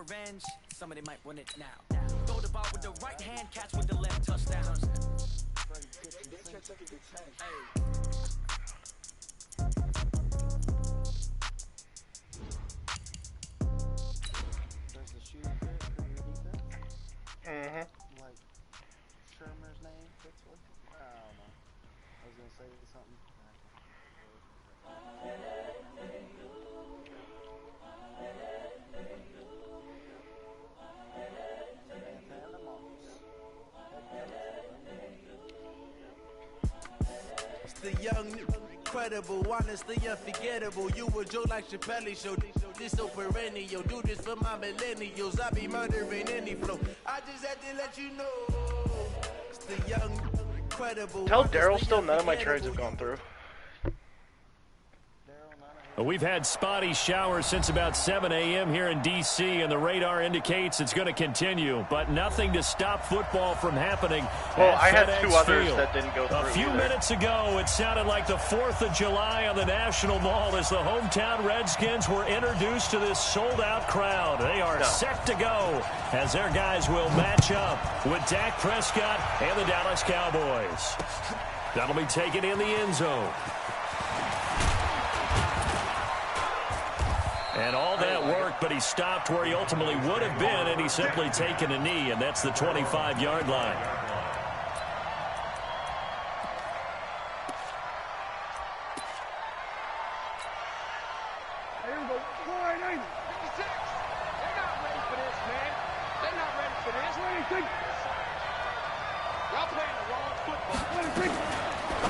revenge, somebody might want it now. Throw the ball with the right hand, catch with the left, touchdown. Like Shermer's name? That's what? I don't know. I was gonna say something. It's the young, incredible, honestly unforgettable. You a joke like Chappelle show. This so perennial. Do this for my millennials. I be murdering any flow. I just had to let you know. It's the young, incredible. Tell Daryl still none of my trades have gone through. We've had spotty showers since about 7 a.m. here in D.C., and the radar indicates it's going to continue, but nothing to stop football from happening. Well, I had two others that didn't go through. A few minutes ago, it sounded like the 4th of July on the National Mall as the hometown Redskins were introduced to this sold-out crowd. They are set to go as their guys will match up with Dak Prescott and the Dallas Cowboys. That'll be taken in the end zone. And all that work, but he stopped where he ultimately would have been, and he's simply taken a knee, and that's the 25-yard line. Here we go. 4-8. 56. They're not ready for this, man. They're not ready for this. 26. Y'all playing the wrong football. 26.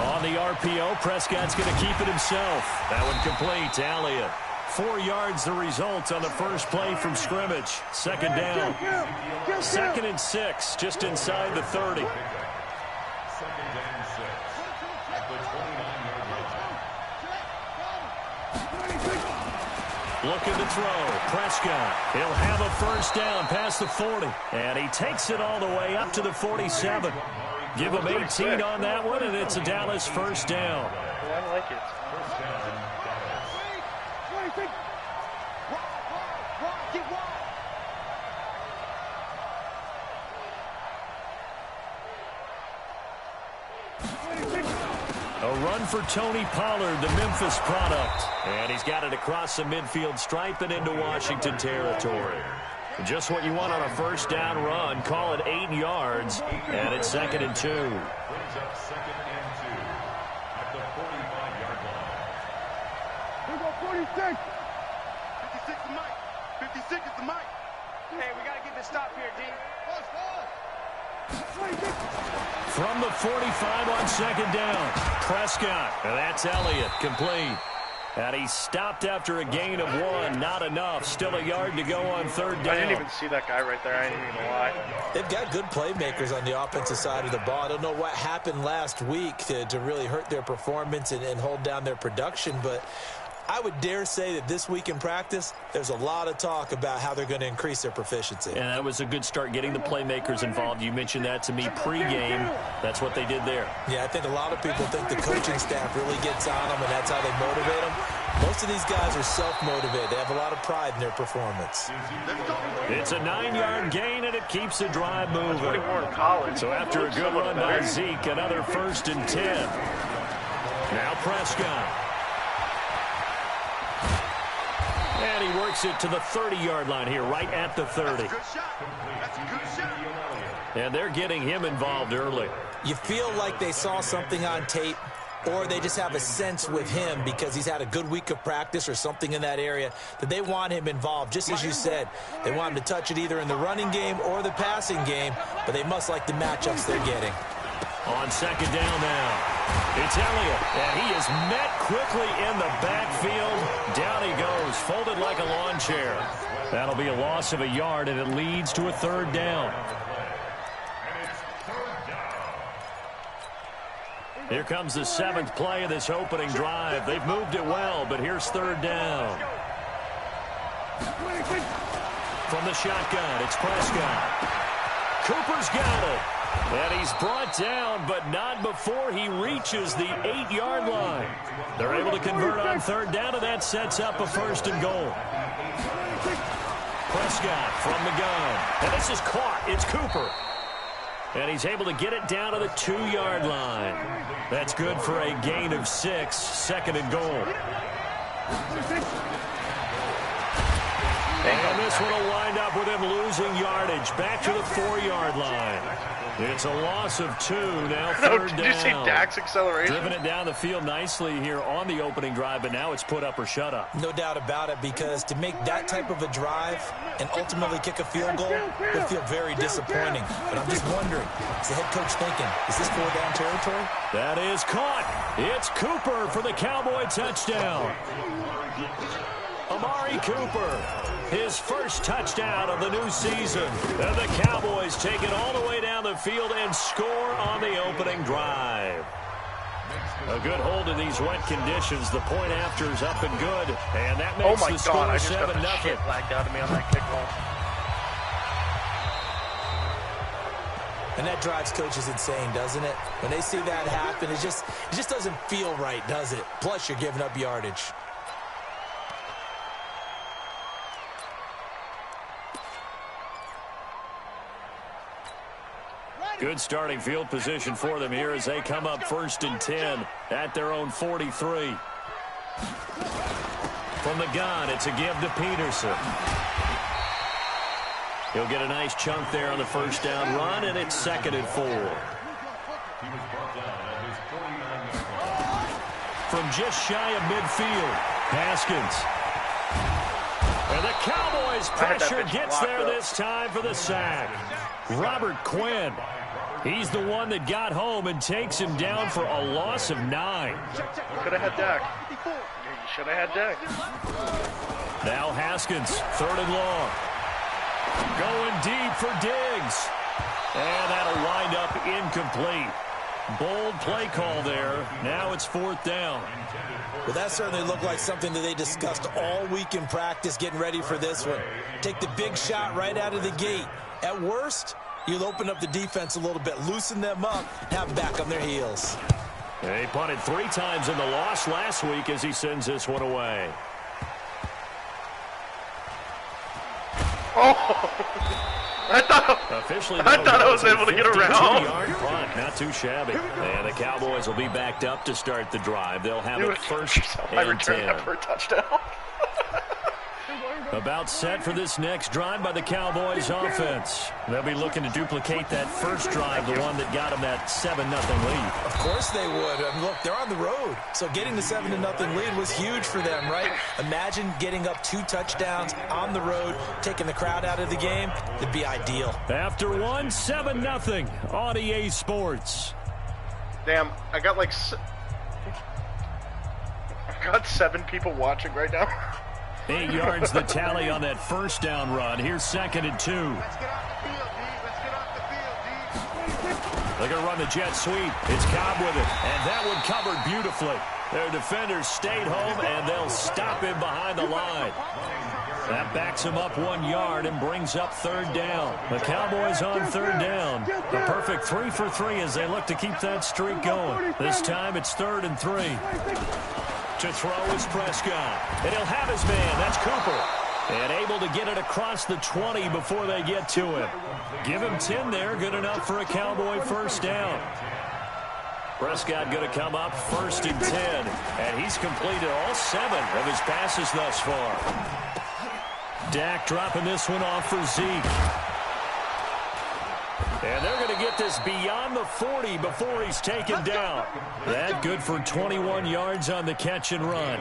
On the RPO, Prescott's going to keep it himself. That one complete to Elliott. 4 yards the result on the first play from scrimmage. Second down. 2nd and 6, just inside the 30. Second down 6 at the 29-yard line. Looking to throw. Prescott. He'll have a first down past the 40. And he takes it all the way up to the 47. Give him 18 on that one, and it's a Dallas first down. I like it. First down. A run for Tony Pollard, the Memphis product. And he's got it across the midfield stripe and into Washington territory. Just what you want on a first down run. Call it 8 yards, and it's 2nd and 2. Brings up 2nd and 2 at the 45-yard line. Here we go, 46. 56 is Mike. 56 is the Mike. Hey, we got to get this stop here, D. From the 45 on 2nd down, Prescott. And that's Elliott, complete. And he stopped after a gain of 1. Not enough. Still a yard to go on 3rd down. I didn't even see that guy right there. I ain't even gonna lie. They've got good playmakers on the offensive side of the ball. I don't know what happened last week to really hurt their performance and hold down their production, but I would dare say that this week in practice, there's a lot of talk about how they're going to increase their proficiency. And that was a good start, getting the playmakers involved. You mentioned that to me pregame. That's what they did there. Yeah, I think a lot of people think the coaching staff really gets on them, and that's how they motivate them. Most of these guys are self-motivated. They have a lot of pride in their performance. It's a 9-yard gain, and it keeps the drive moving. That's what he wore in college. So after a good run by Zeke, another 1st and 10. Now Prescott. And he works it to the 30-yard line here, right at the 30. And they're getting him involved early. You feel like they saw something on tape, or they just have a sense with him because he's had a good week of practice or something in that area that they want him involved. Just as you said, they want him to touch it either in the running game or the passing game, but they must like the matchups they're getting. On 2nd down now. It's Elliott, and he is met quickly in the backfield. Down he goes, folded like a lawn chair. That'll be a loss of a yard, and it leads to a 3rd down. Here comes the 7th play of this opening drive. They've moved it well, but here's 3rd down. From the shotgun, it's Prescott. Cooper's got it. And he's brought down, but not before he reaches the 8-yard line. They're able to convert on 3rd down, and that sets up a 1st and goal. Prescott from the gun. And this is caught. It's Cooper. And he's able to get it down to the 2-yard line. That's good for a gain of 6, 2nd and goal. And this one will wind up with him losing yardage back to the 4-yard line. It's a loss of 2, now 3rd down. Did you see Dak's acceleration? Driven it down the field nicely here on the opening drive, but now it's put up or shut up. No doubt about it, because to make that type of a drive and ultimately kick a field goal would feel very disappointing. But I'm just wondering, is the head coach thinking, is this 4-down territory? That is caught. It's Cooper for the Cowboy touchdown. Amari Cooper, his first touchdown of the new season. And the Cowboys take it all the way down the field and score on the opening drive. A good hold in these wet conditions. The point after is up and good. And that makes the score 7-0. I just got the shit lagged out of me on that kickoff. And that drives coaches insane, doesn't it? When they see that happen, it just doesn't feel right, does it? Plus, you're giving up yardage. Good starting field position for them here as they come up 1st and 10 at their own 43. From the gun, it's a give to Peterson. He'll get a nice chunk there on the 1st down run, and it's 2nd and 4. From just shy of midfield, Haskins. And the Cowboys' pressure gets there this time for the sack. Robert Quinn. He's the one that got home and takes him down for a loss of 9. You could have had Dak. You should have had Dak. Now Haskins, 3rd and long. Going deep for Diggs. And that'll wind up incomplete. Bold play call there. Now it's 4th down. Well, that certainly looked like something that they discussed all week in practice getting ready for this one. Take the big shot right out of the gate. At worst, you'll open up the defense a little bit, loosen them up, have them back on their heels. He punted 3 times in the loss last week as he sends this one away. Oh! I thought I was able to get around. 52-yard punt, not too shabby. And the Cowboys will be backed up to start the drive. They'll have it 1st and 10. For a touchdown. About set for this next drive by the Cowboys offense. They'll be looking to duplicate that first drive, the one that got them that 7-0 lead. Of course they would. Look, they're on the road. So getting the 7-0 lead was huge for them, right? Imagine getting up 2 touchdowns on the road, taking the crowd out of the game. It'd be ideal. After 7-0 on EA Sports. Damn, I got 7 people watching right now. 8 yards the tally on that 1st down run. Here's 2nd and 2. Let's get off the field, D. Let's get off the field, D. They're going to run the jet sweep. It's Cobb with it. And that one covered beautifully. Their defenders stayed home, and they'll stop him behind the line. That backs him up 1 yard and brings up 3rd down. The Cowboys on 3rd down. A perfect 3 for 3 as they look to keep that streak going. This time it's 3rd and 3. To throw is Prescott. And he'll have his man. That's Cooper. And able to get it across the 20 before they get to him. Give him 10 there. Good enough for a Cowboy 1st down. Prescott going to come up 1st and 10. And he's completed all 7 of his passes thus far. Dak dropping this one off for Zeke. And they're going to get this beyond the 40 before he's taken down. That good for 21 yards on the catch and run.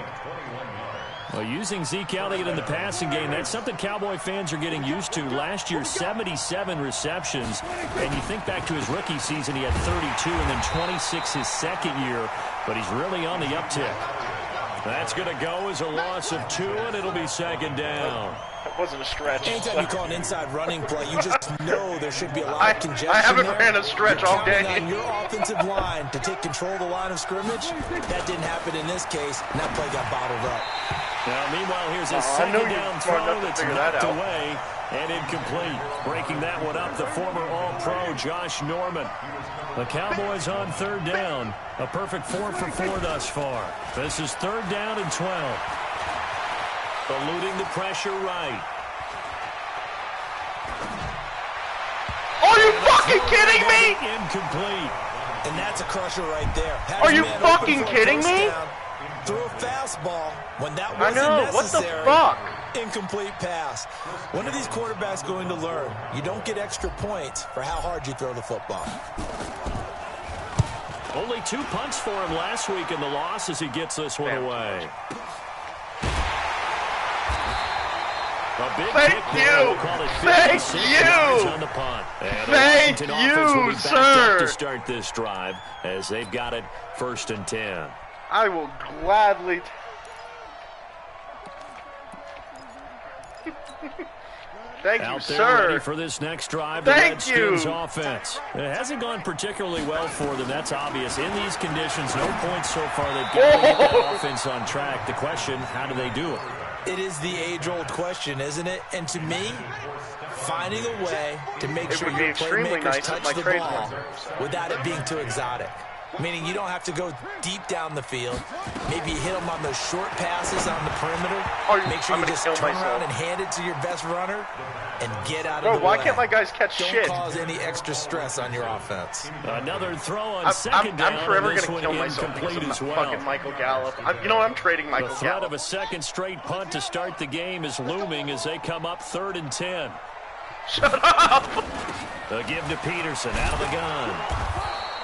Well, using Zeke Elliott in the passing game, that's something Cowboy fans are getting used to. Last year, 77 receptions. And you think back to his rookie season, he had 32 and then 26 his 2nd year. But he's really on the uptick. That's going to go as a loss of 2, and it'll be 2nd down. That wasn't a stretch. Anytime you call an inside running play, you just know there should be a lot of congestion. I haven't there. ran a stretch all day. On your offensive line to take control of the line of scrimmage. That didn't happen in this case, and that play got bottled up. Now, meanwhile, here's a 2nd down throw that's knocked away and incomplete. Breaking that one up, the former All-Pro Josh Norman. The Cowboys on 3rd down. A perfect 4 for 4 thus far. This is 3rd down and 12. Eluding the pressure right. you fucking kidding me? Incomplete. And that's a crusher right there. Are you fucking kidding me? Threw a fastball when that I wasn't know. necessary. What the fuck? Incomplete pass. When are these quarterbacks going to learn? You don't get extra points for how hard you throw the football. Only 2 punts for him last week in the loss as he gets this one away. Thank you. Thank you. On the punt. Thank you, sir. To start this drive as they've got it 1st and 10. I will gladly. Thank you, Out there sir. ready for this next drive. Thank the Redskins you. Offense. It hasn't gone particularly well for them. That's obvious. In these conditions, no points so far. They've got to get that offense on track. The question, how do they do it? It is the age-old question, isn't it? And to me, finding a way to make sure your playmakers touch the ball without it being too exotic. Meaning you don't have to go deep down the field. Maybe you hit them on those short passes on the perimeter. Make sure you just turn around and hand it to your best runner and get out of the way. Bro, why can't my guys catch shit? Don't cause any extra stress on your offense. Another throw on second down. I'm forever going to kill myself because of fucking Michael Gallup. You know what? I'm trading Michael Gallup. The threat of a second straight punt to start the game is looming as they come up 3rd and 10. Shut up! They'll give to Peterson out of the gun.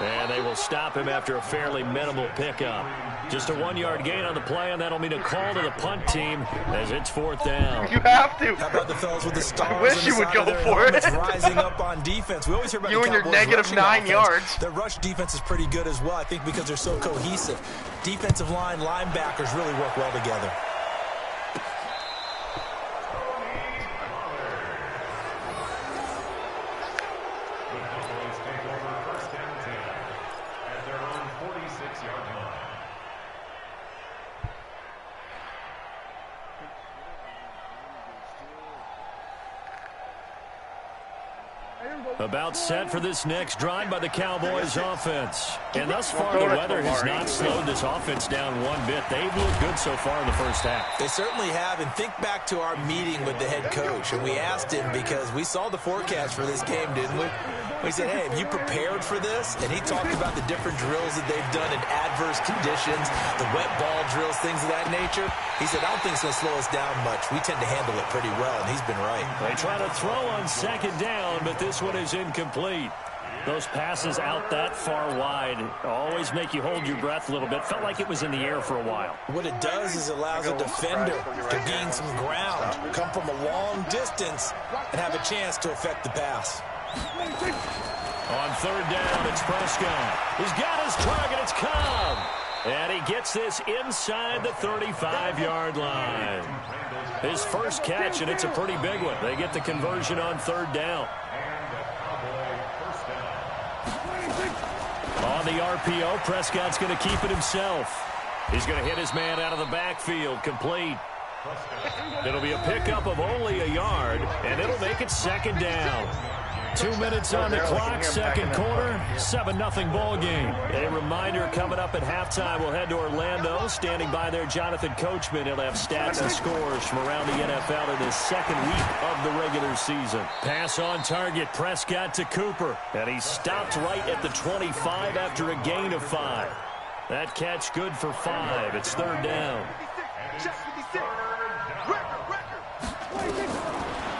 And they will stop him after a fairly minimal pickup. Just a 1-yard gain on the play, and that'll mean a call to the punt team as it's 4th down. You have to. How about the fellas with the stars? I wish you would go for it. Rising up on defense. We always hear about you the and your Cowboys negative 9 offense. yards. Their rush defense is pretty good as well, I think, because they're so cohesive. Defensive line, linebackers really work well together. About set for this next drive by the Cowboys offense. And thus far, the weather has not slowed this offense down one bit. They've looked good so far in the first half. They certainly have. And think back to our meeting with the head coach. And we asked him because we saw the forecast for this game, didn't we? We said, hey, have you prepared for this? And he talked about the different drills that they've done in adverse conditions, the wet ball drills, things of that nature. He said, I don't think it's going to slow us down much. We tend to handle it pretty well, and he's been right. They try to throw on second down, but this one is incomplete. Those passes out that far wide always make you hold your breath a little bit. Felt like it was in the air for a while. What it does is it allows a defender to gain some ground, come from a long distance, and have a chance to affect the pass. On third down, it's Prescott. He's got his target. It's Cobb. And he gets this inside the 35-yard line. His first catch, and it's a pretty big one. They get the conversion on third down. On the RPO, Prescott's going to keep it himself. He's going to hit his man out of the backfield, complete. It'll be a pickup of only a yard, and it'll make it second down. 2 minutes on the clock, second quarter, 7-0 ball game. A reminder coming up at halftime, we'll head to Orlando. Standing by there, Jonathan Coachman. He'll have stats and scores from around the NFL in his second week of the regular season. Pass on target, Prescott to Cooper. And he stopped right at the 25 after a gain of 5. That catch good for 5. It's third down.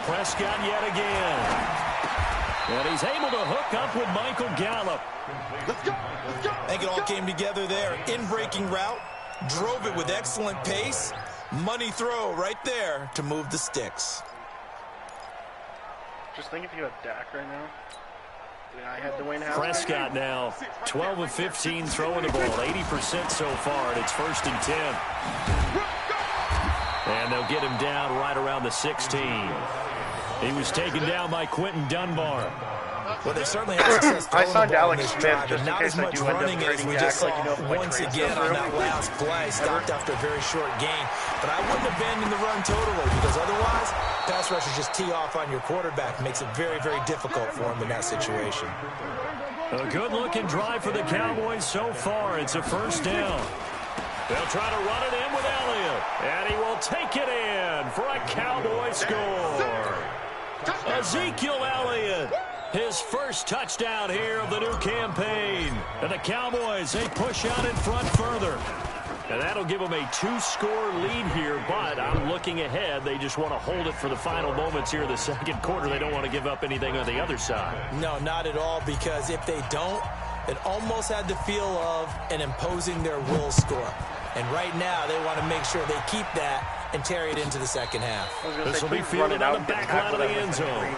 Prescott yet again. And he's able to hook up with Michael Gallup. I think it all came together there. In-breaking route, drove it with excellent pace. Money throw right there to move the sticks. Just think if you had Dak right now. I had Dwayne Haskins. Prescott now 12 of 15 throwing the ball, 80% so far, and it's 1st and 10. And they'll get him down right around the 16. He was taken down by Quentin Dunbar. Well, they certainly had success throwing I signed the ball Alex in this Smith drive, just and in not case as I much do end up running as trading we Dak just saw like you know my once trade again stuff on through. that last play. Stopped after a very short gain. But I wouldn't abandon the run totally, because otherwise, pass rushers just tee off on your quarterback. It makes it very, very difficult for him in that situation. A good-looking drive for the Cowboys so far. It's a first down. They'll try to run it in with Elliott. And he will take it in for a Cowboy score. Ezekiel Elliott His first touchdown here of the new campaign. And the Cowboys, they push out in front further. And that'll give them a 2-score lead here, but I'm looking ahead. They just want to hold it for the final moments here of the second quarter. They don't want to give up anything on the other side. No, not at all, because if they don't, it almost had the feel of an imposing their will score. And right now, they want to make sure they keep that and carry it into the second half. This will be fielded on the back line of the end zone.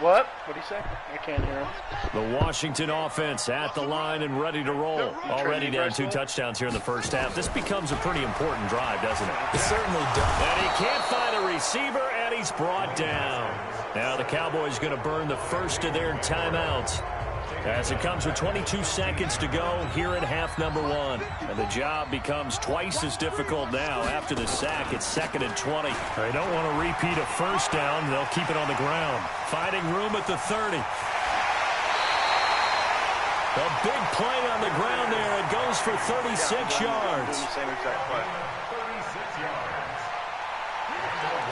What? What'd he say? I can't hear him. The Washington offense at the line and ready to roll. Already down 2 touchdowns here in the first half. This becomes a pretty important drive, doesn't it? It certainly does. And he can't find a receiver, and he's brought down. Now the Cowboys going to burn the first of their timeouts, as it comes with 22 seconds to go here at half number 1. And the job becomes twice as difficult now after the sack. It's 2nd and 20. They don't want to repeat a first down. They'll keep it on the ground. Finding room at the 30. A big play on the ground there. It goes for 36 yards.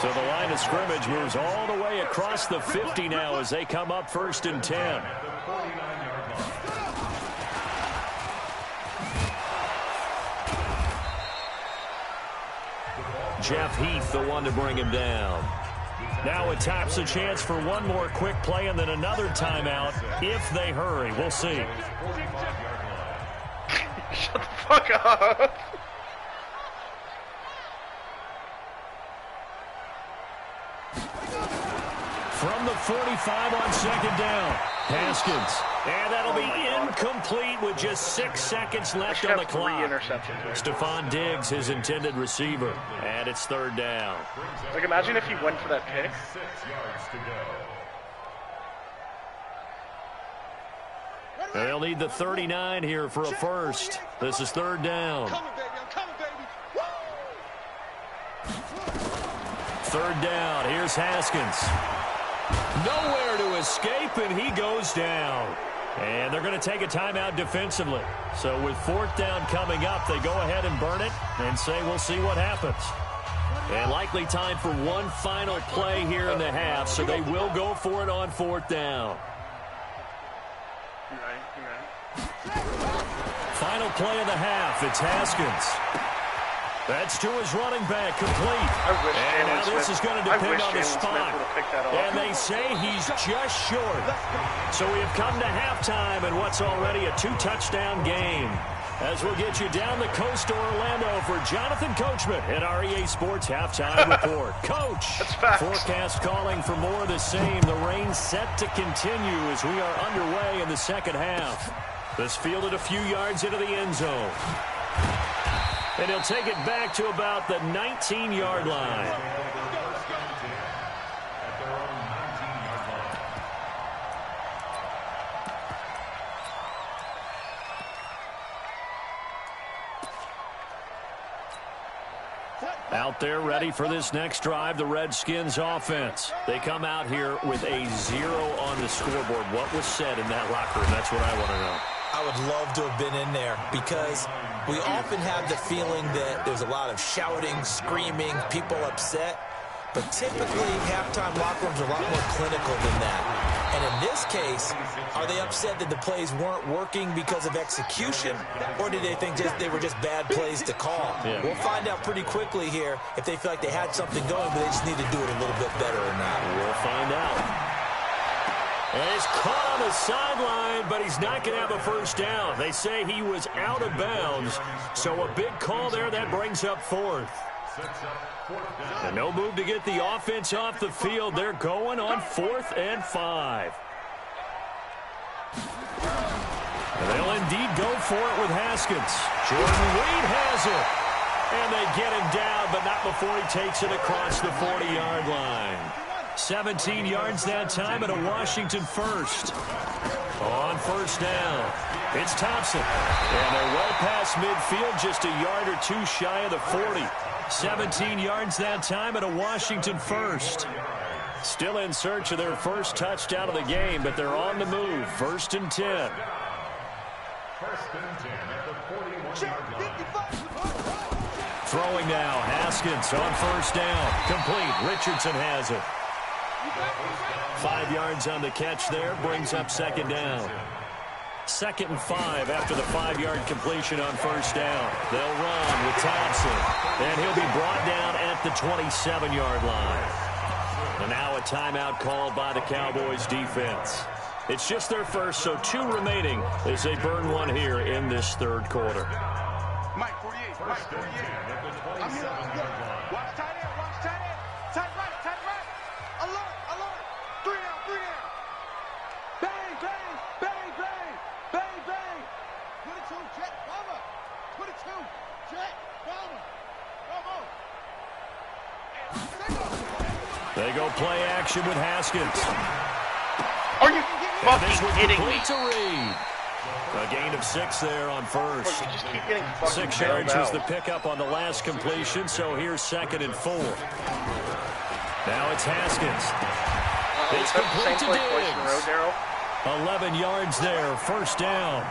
So the line of scrimmage moves all the way across the 50 now as they come up 1st and 10. Jeff Heath, the one to bring him down. Now it taps a chance for one more quick play and then another timeout if they hurry. We'll see. Shut the fuck up. From the 45 on 2nd down. Haskins. And that'll be incomplete with just 6 seconds left on the clock. Stephon Diggs, his intended receiver. And it's 3rd down. Like, imagine if he went for that pick. 6 yards to go. They'll need the 39 here for a first. This is 3rd down. I'm coming, baby. I'm coming, baby. Woo! 3rd down. Here's Haskins. Nowhere to escape, and he goes down. And they're going to take a timeout defensively. So with 4th down coming up, they go ahead and burn it and say we'll see what happens. And likely time for one final play here in the half, so they will go for it on 4th down. You're right. Final play of the half. It's Haskins. That's to his running back, complete. And now this is going to depend on the spot. And they say he's just short. So we have come to halftime in what's already a 2-touchdown game. As we'll get you down the coast to Orlando for Jonathan Coachman at our EA Sports Halftime Report. Coach, forecast calling for more of the same. The rain set to continue as we are underway in the second half. This fielded a few yards into the end zone. And he'll take it back to about the 19-yard line. Out there ready for this next drive, the Redskins offense. They come out here with a 0 on the scoreboard. What was said in that locker room? That's what I want to know. I would love to have been in there because we often have the feeling that there's a lot of shouting, screaming, people upset. But typically, halftime locker rooms are a lot more clinical than that. And in this case, are they upset that the plays weren't working because of execution? Or did they think they were just bad plays to call? Yeah. We'll find out pretty quickly here if they feel like they had something going, but they just need to do it a little bit better or not. We'll find out. And he's caught on the sideline, but he's not going to have a first down. They say he was out of bounds. So a big call there that brings up 4th. And no move to get the offense off the field. They're going on 4th and 5. And they'll indeed go for it with Haskins. Jordan Reed has it. And they get him down, but not before he takes it across the 40-yard line. 17 yards that time, and a Washington first. On 1st down, it's Thompson. And they're well past midfield, just a yard or 2 shy of the 40. 17 yards that time, and a Washington first. Still in search of their first touchdown of the game, but they're on the move. 1st and 10. 1st and 10 at the 41-yard line. Throwing now, Haskins on first down. Complete. Richardson has it. 5 yards on the catch there, brings up second down. 2nd and 5 after the 5-yard completion on first down. They'll run with Thompson, and he'll be brought down at the 27-yard line. And now a timeout called by the Cowboys defense. It's just their first, so 2 remaining as they burn one here in this third quarter. Mike, 48. Mike, 48. I'm here. Watch tight end. Watch tight end. Tight right. Tight right. Alert. Alert. 3 down. 3 down. Bang, bang, bang, bang, bang, bang. 22, Jet, Bomber. 22, Jet, Bomber. They go play action with Haskins. Are you fucking kidding me? To Reed. A gain of 6 there on first. Just keep getting fucking 6 yards was the pickup on the last completion, so here's 2nd and 4. Now it's Haskins. It's complete to Dillons. 11 yards there, first down.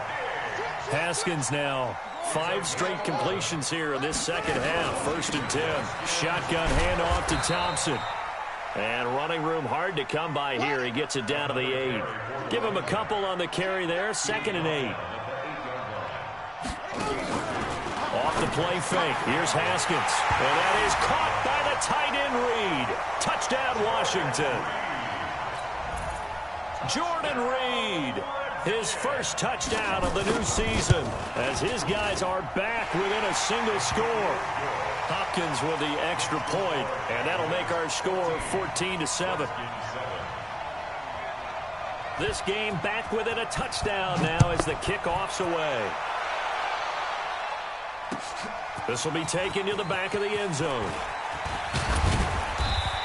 Haskins now 5 straight completions here in this second half. 1st and 10. Shotgun handoff to Thompson. And running room hard to come by here. He gets it down to the 8. Give him a couple on the carry there. 2nd and 8. Off the play fake. Here's Haskins. And that is caught by the tight end Reed. Touchdown Washington. Jordan Reed. His first touchdown of the new season as his guys are back within a single score. Hopkins with the extra point, and that'll make our score 14-7. This game back within a touchdown now as the kickoff's away. This will be taken to the back of the end zone.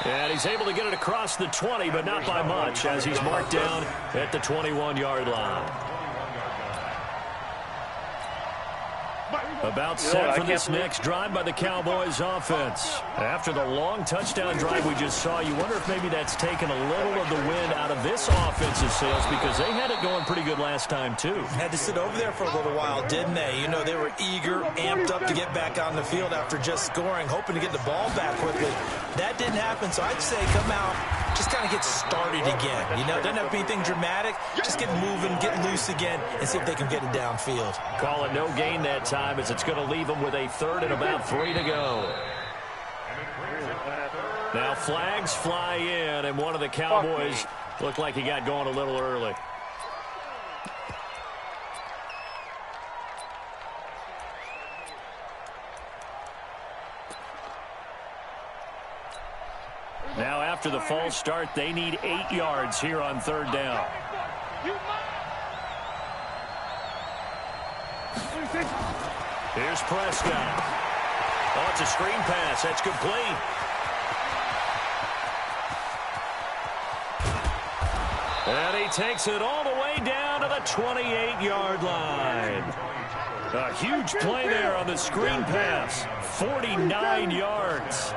And he's able to get it across the 20, but not by much as he's marked down at the 21-yard line. About set for this next drive by the Cowboys offense. After the long touchdown drive we just saw, you wonder if maybe that's taken a little of the wind out of this offensive sails because they had it going pretty good last time, too. Had to sit over there for a little while, didn't they? You know, they were eager, amped up to get back on the field after just scoring, hoping to get the ball back quickly. That didn't happen, so I'd say come out, just kind of get started again. You know, doesn't have to be anything dramatic. Just get moving, get loose again, and see if they can get it downfield. Call it no gain that time as it's going to leave them with a 3rd and about 3 to go. Now flags fly in, and one of the Cowboys looked like he got going a little early. Now after the false start, they need 8 yards here on 3rd down. Here's Prescott. Oh, it's a screen pass. That's complete. And he takes it all the way down to the 28-yard line. A huge play there on the screen pass. 49 yards.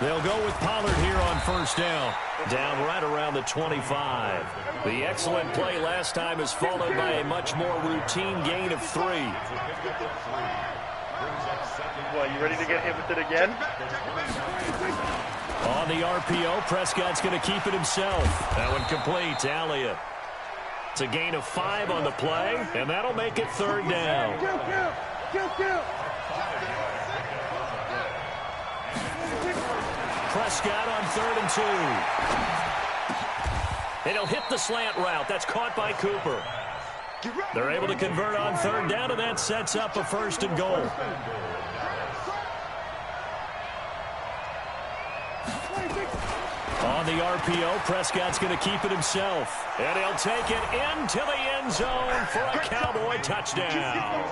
They'll go with Pollard here on 1st down. Down right around the 25. The excellent play last time is followed by a much more routine gain of 3. Well, you ready to get hit with it again? On the RPO, Prescott's going to keep it himself. That one complete to Elliott. It's a gain of 5 on the play, and that'll make it 3rd down. Prescott on 3rd and 2. And he'll hit the slant route. That's caught by Cooper. They're able to convert on 3rd down, and that sets up a 1st and goal. On the RPO, Prescott's going to keep it himself. And he'll take it into the end zone for a Cowboy touchdown.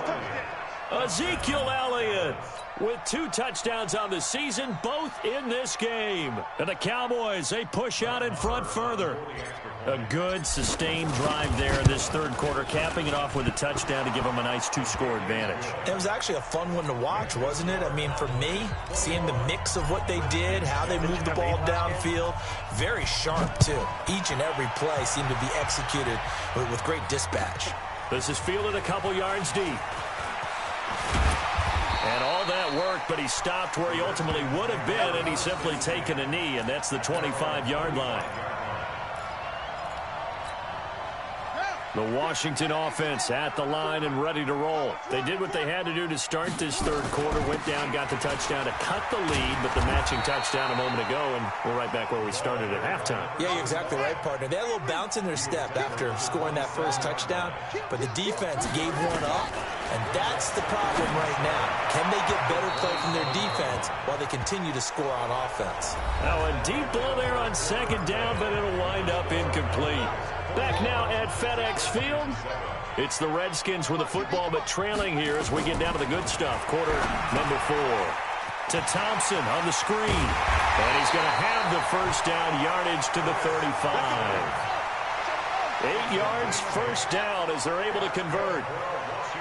Ezekiel Elliott with 2 touchdowns on the season, both in this game. And the Cowboys, they push out in front further. A good, sustained drive there in this 3rd quarter, capping it off with a touchdown to give them a nice 2-score advantage. It was actually a fun one to watch, wasn't it? I mean, for me, seeing the mix of what they did, how they moved the ball downfield, very sharp, too. Each and every play seemed to be executed with great dispatch. This is fielded a couple yards deep. And all that worked, but he stopped where he ultimately would have been, and he's simply taken a knee, and that's the 25-yard line. The Washington offense at the line and ready to roll. They did what they had to do to start this third quarter, went down, got the touchdown to cut the lead, but the matching touchdown a moment ago, and we're right back where we started at halftime. Yeah, you're exactly right, partner. They had a little bounce in their step after scoring that first touchdown, but the defense gave one up, and that's the problem right now. Can they get better play from their defense while they continue to score on offense? Now a deep ball there on second down, but it'll wind up incomplete. Back now at FedEx Field. It's the Redskins with the football, but trailing here as we get down to the good stuff. Quarter number 4. To Thompson on the screen. And he's going to have the first down yardage to the 35. 8 yards, first down as they're able to convert.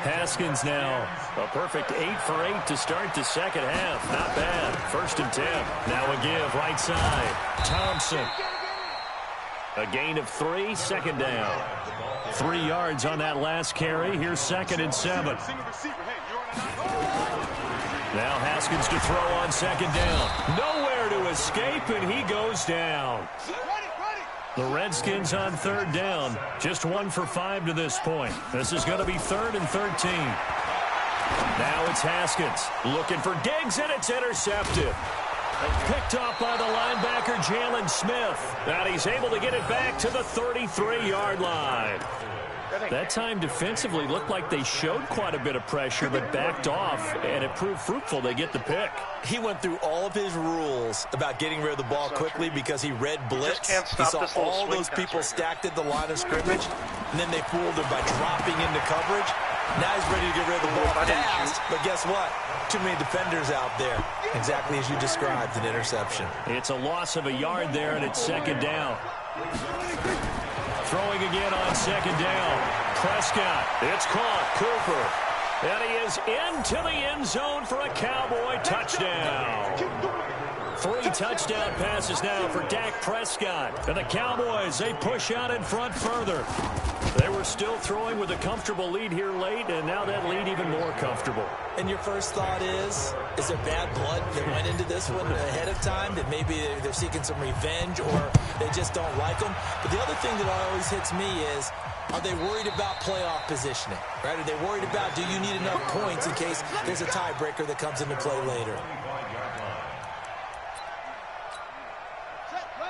Haskins now. A perfect 8 for 8 to start the second half. Not bad. First and 10. Now a give right side. Thompson. A gain of 3, second down. 3 yards on that last carry. Here's second and 7. Now Haskins to throw on second down. Nowhere to escape, and he goes down. The Redskins on third down. Just 1 for 5 to this point. This is going to be 3rd and 13. Now it's Haskins looking for Diggs, and it's intercepted. Picked off by the linebacker, Jalen Smith. And he's able to get it back to the 33-yard line. That time defensively looked like they showed quite a bit of pressure, but backed off, and it proved fruitful. They get the pick. He went through all of his rules about getting rid of the ball quickly because he read blitz. He saw all those people stacked at the line of scrimmage, and then they fooled him by dropping into coverage. Now he's ready to get rid of the ball fast, but guess what? Too many defenders out there. Exactly as you described, an interception. It's a loss of a yard there, and it's second down. Throwing again on second down. Prescott. It's caught. Cooper. And he is into the end zone for a Cowboy touchdown. 3 touchdown passes now for Dak Prescott. And the Cowboys, they push out in front further. They were still throwing with a comfortable lead here late, and now that lead even more comfortable. And your first thought is there bad blood that went into this one ahead of time, that maybe they're seeking some revenge or they just don't like them? But the other thing that always hits me is, are they worried about playoff positioning? Right? Are they worried about, do you need enough points in case there's a tiebreaker that comes into play later?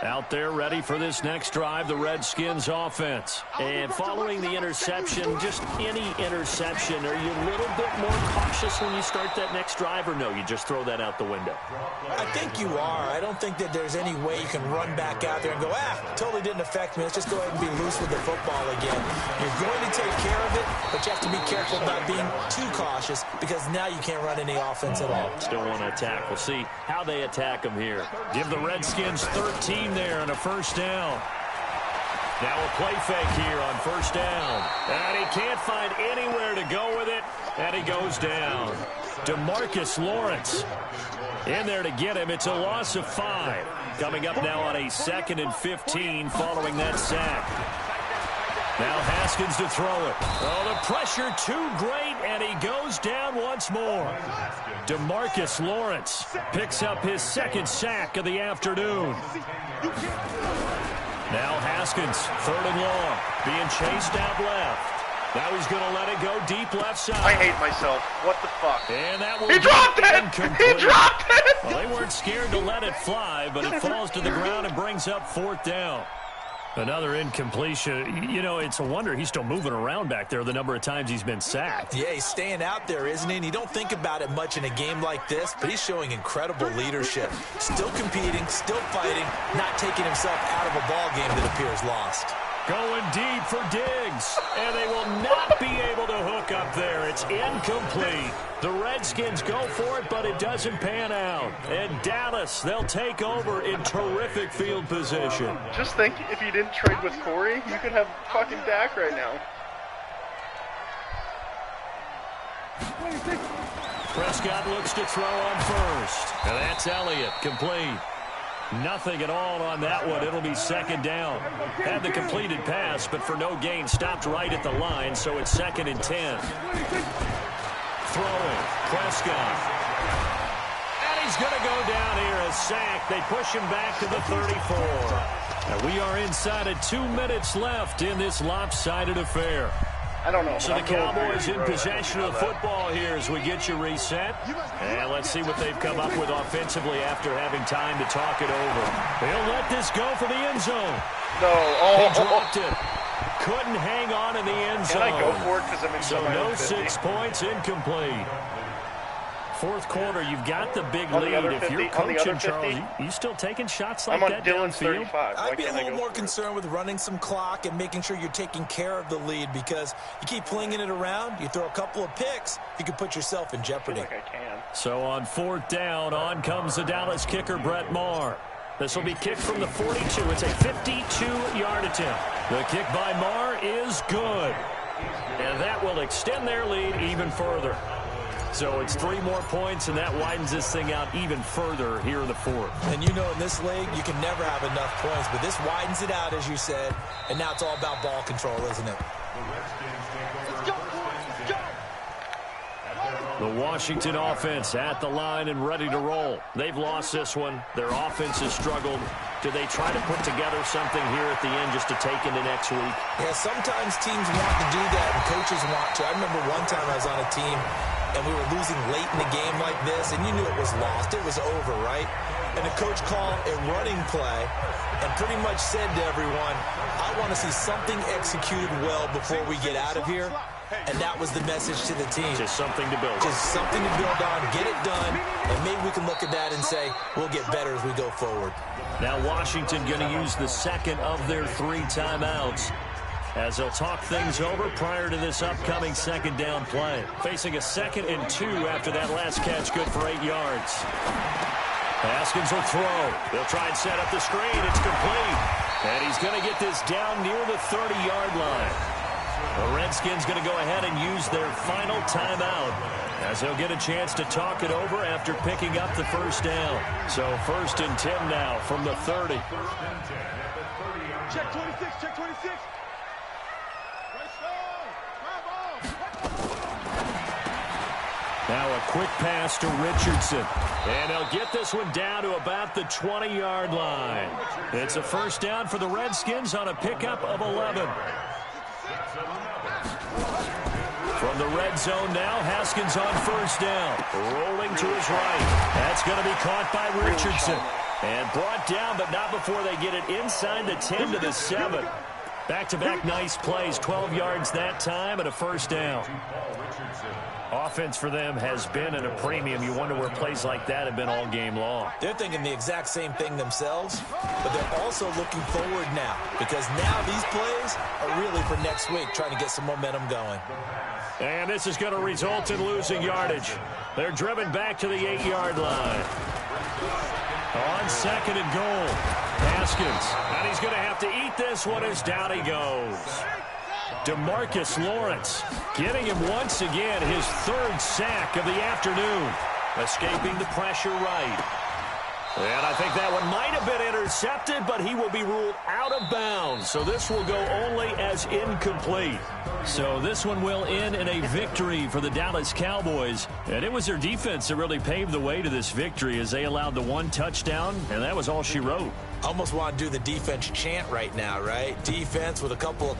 Out there ready for this next drive, the Redskins offense. And following the interception, just any interception, are you a little bit more cautious when you start that next drive, or no, you just throw that out the window? I think you are. I don't think that there's any way you can run back out there and go, totally didn't affect me. Let's just go ahead and be loose with the football again. You're going to take care of it, but you have to be careful about being too cautious because now you can't run any offense at all. Still want to attack. We'll see how they attack them here. Give the Redskins 13 there and a first down. Now a play fake here on first down. And he can't find anywhere to go with it, and he goes down. DeMarcus Lawrence in there to get him. It's a loss of 5. Coming up now on a 2nd and 15 following that sack. Now Haskins to throw it. Oh, the pressure too great, and he goes down once more. DeMarcus Lawrence picks up his 2nd sack of the afternoon. Now Haskins, 3rd and long, being chased out left. Now he's going to let it go deep left side. I hate myself. What the fuck? And that will He dropped it! Incomplete. He dropped it! Well, they weren't scared to let it fly, but it falls to the ground and brings up 4th down. Another incompletion. You know, it's a wonder he's still moving around back there the number of times he's been sacked. Yeah, he's staying out there, isn't he? And you don't think about it much in a game like this, but he's showing incredible leadership. Still competing, still fighting, not taking himself out of a ball game that appears lost. Going deep for Diggs, and they will not be able to hook up there. It's incomplete. The Redskins go for it, but it doesn't pan out. And Dallas, they'll take over in terrific field position. Just think, if you didn't trade with Corey, you could have fucking Dak right now. Prescott looks to throw on first. And that's Elliott, complete. Nothing at all on that one. It'll be 2nd down. Had the completed pass, but for no gain, stopped right at the line, so it's 2nd and 10. Throwing. Prescott. And he's going to go down here, a sack. They push him back to the 34. And we are inside of 2 minutes left in this lopsided affair. I don't know. So the Cowboys in possession of the football here as we get you reset. And let's see what they've come up with offensively after having time to talk it over. They'll let this go for the end zone. No. Oh. He dropped it. Couldn't hang on in the end zone. Can I go for it? Because I'm in so no 6 points, incomplete. Fourth quarter, you've got the big lead. If you're coaching, Charles, you still taking shots like that downfield? I'm on Dillons 35. I'd be a little more concerned with running some clock and making sure you're taking care of the lead, because you keep flinging it around, you throw a couple of picks, you can put yourself in jeopardy. I feel like I can. So on fourth down, on comes the Dallas kicker, Brett Maher. This will be kicked from the 42. It's a 52-yard attempt. The kick by Maher is good. And that will extend their lead even further. So it's 3 more points, and that widens this thing out even further here in the fourth. And you know, in this league, you can never have enough points, but this widens it out, as you said, and now it's all about ball control, isn't it? The Washington offense at the line and ready to roll. They've lost this one. Their offense has struggled. Do they try to put together something here at the end just to take into next week? Yeah, sometimes teams want to do that, and coaches want to. I remember one time I was on a team, and we were losing late in the game like this, and you knew it was lost. It was over, right? And the coach called a running play and pretty much said to everyone, I want to see something executed well before we get out of here. And that was the message to the team. Just something to build on. Just something to build on, get it done, and maybe we can look at that and say, we'll get better as we go forward. Now Washington going to use the second of their 3 timeouts as they'll talk things over prior to this upcoming second down play. Facing a 2nd and 2 after that last catch, good for 8 yards. Haskins will throw. They'll try and set up the screen. It's complete. And he's going to get this down near the 30-yard line. The Redskins going to go ahead and use their final timeout as they'll get a chance to talk it over after picking up the first down. So 1st and 10 now from the 30. Check 26, check 26. Now a quick pass to Richardson. And they'll get this one down to about the 20-yard line. It's a first down for the Redskins on a pickup of 11. From the red zone now, Haskins on first down. Rolling to his right. That's going to be caught by Richardson. And brought down, but not before they get it inside the 10 to the 7. Back-to-back nice plays, 12 yards that time and a first down. Offense for them has been at a premium. You wonder where plays like that have been all game long. They're thinking the exact same thing themselves, but they're also looking forward now, because now these plays are really for next week, trying to get some momentum going. And this is going to result in losing yardage. They're driven back to the 8-yard line. On 2nd and goal, Haskins. And he's going to have to eat this one as down he goes. DeMarcus Lawrence getting him once again his 3rd sack of the afternoon. Escaping the pressure right. And I think that one might have been intercepted, but he will be ruled out of bounds. So this will go only as incomplete. So this one will end in a victory for the Dallas Cowboys. And it was their defense that really paved the way to this victory as they allowed the 1 touchdown, and that was all she wrote. Almost want to do the defense chant right now, right? Defense with a couple of